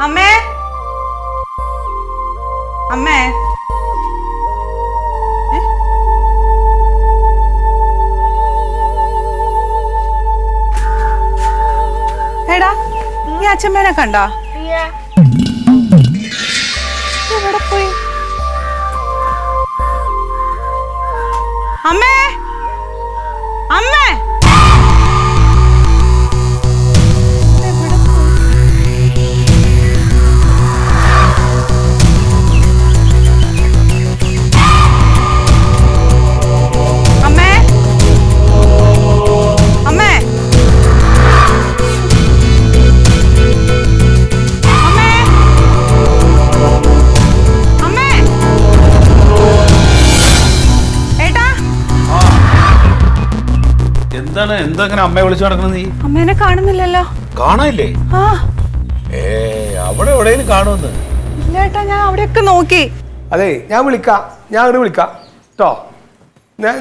അമ്മേ അമ്മേ എടാ നീ അച്ഛമ്മേനെ കണ്ടാ? എവിടെ പോയി? അമ്മേ അമ്മേ എന്താ അങ്ങനെ അമ്മയെ വിളിച്ചു നടക്കുന്നത്? നീ അമ്മേനെ കാണുന്നില്ലല്ലോ. കാണാനില്ലേ? അവിടെ എവിടെയും കാണുമെന്ന്. ഇല്ല ഏട്ടാ, ഞാൻ അവിടെയൊക്കെ നോക്കി. അതെ, ഞാൻ വിളിക്കാം, ഞാൻ അങ്ങോട്ട് വിളിക്കാം കേട്ടോ.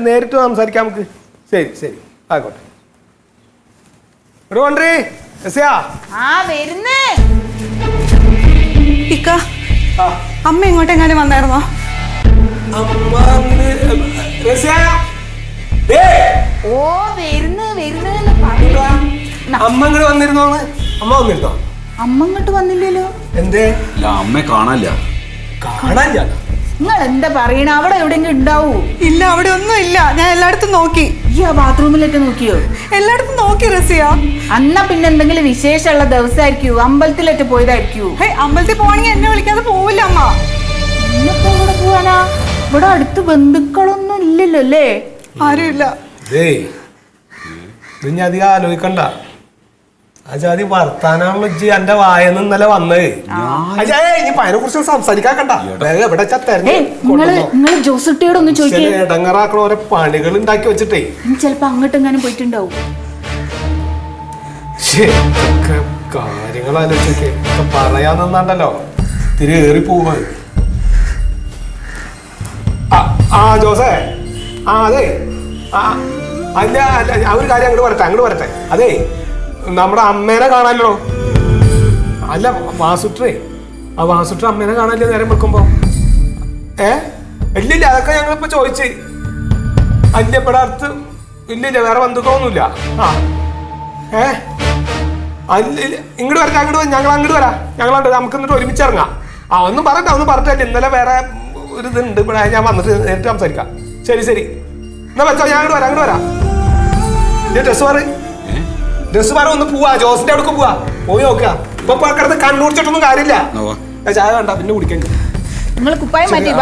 നേരിട്ട് സംസാരിക്കാം നമുക്ക്. ശരി ശരി, ആയിക്കോട്ടെ. അമ്മ ഇങ്ങോട്ടെങ്ങാനും വന്നായിരുന്നോ? അമ്മ ഇങ്ങോട്ട് വന്നിരുന്നോ? അമ്മ വന്നിരുന്നോ? അമ്മ ഇങ്ങോട്ട് വന്നില്ലല്ലോ. എന്തേ? അമ്മയെ കാണാനില്ല. കാണാനില്ല? നിങ്ങൾ എന്താ പറയണ? അവിടെ എവിടെയെങ്കിലും ഉണ്ടാവൂ? ഇല്ല, അവിടെ ഒന്നും ഇല്ല. ഞാൻ എല്ലായിടത്തും നോക്കി. ഈ ആ ബാത്റൂമിലൊക്കെ നോക്കിയോ? എല്ലായിടത്തും നോക്കി റസിയ. അന്ന പിന്നെ എന്തെങ്കിലും വിശേഷമുള്ള ദിവസമായിരിക്കൂ, അമ്പലത്തിലൊക്കെ പോയതായിരിക്കൂ. അമ്പലത്തിൽ പോവാണെങ്കിൽ എന്നെ വിളിക്കാതെ പോവില്ല അമ്മ. ഇന്നിപ്പോ ഇവിടെ പോവാനാ? ഇവിടെ അടുത്ത് ബന്ധുക്കളൊന്നും ഇല്ലല്ലോ അല്ലേ? ആരും ഇല്ല. ഇനി അധികം ആലോചിക്കണ്ട. അജാതി വർത്താനാണല്ലോ ഇജ്ജ് എന്റെ വായന്ന് ഇന്നലെ വന്നത്. അതിനെ കുറിച്ച് സംസാരിക്കാക്കണ്ട. നിങ്ങൾ ജോസുട്ടിയോടൊന്ന് ചോദിക്കേ. ഇടങ്ങറാക്കണ ഓരോ പണികൾ ഉണ്ടാക്കി വെച്ചിട്ടേ ചിലപ്പോ അങ്ങോട്ടെങ്ങാനും പോയിട്ടുണ്ടാവും. കാര്യങ്ങൾ ആലോചിച്ചൊക്കെ പറയാന്നുണ്ടല്ലോ തിരി ഏറി പോവാ. ജോസേ, അതെ, അതിന്റെ ഒരു കാര്യം അങ്ങോട്ട് വരട്ടെ. അതെ, നമ്മുടെ അമ്മേനെ കാണാനല്ലോ. അല്ല വാസുട്രേ, ആ വാസുട്ര അമ്മേനെ കാണാനില്ല നേരം വെക്കുമ്പോ. ഇല്ലില്ല, അതൊക്കെ ഞങ്ങളിപ്പോ ചോദിച്ച്. അല്ലപ്പെടെ അടുത്ത് ഇല്ലില്ല, വേറെ ബന്ധുക്കളൊന്നുമില്ല. ഇങ്ങോട്ട് വരട്ടെ, ഞങ്ങൾ അങ്ങോട്ട് വരാം. നമുക്ക് എന്നിട്ട് ഒരുമിച്ച് ഇറങ്ങാം. ഒന്നും പറഞ്ഞില്ല. ഇന്നലെ വേറെ ഒരു ഇതുണ്ട് ഇവിടെ, ഞാൻ വന്നിട്ട് നേരിട്ട് സംസാരിക്കാം. ശരി ശരി, എന്നാ വെച്ചോ, ഞാൻ അങ്ങോട്ട് വരാം. ഡ്രസ് മാറി ഒന്ന് പോവാ, ജോസിന്റെ അവിടെ പോവാ. പോയി നോക്കുക. ഇപ്പൊ കിടന്ന് കണ്ണൂടിച്ചിട്ടൊന്നും കാര്യമില്ല. ചായ വേണ്ട, പിന്നെ കുടിക്കാൻ. നിങ്ങൾ കുപ്പായം മാറ്റി.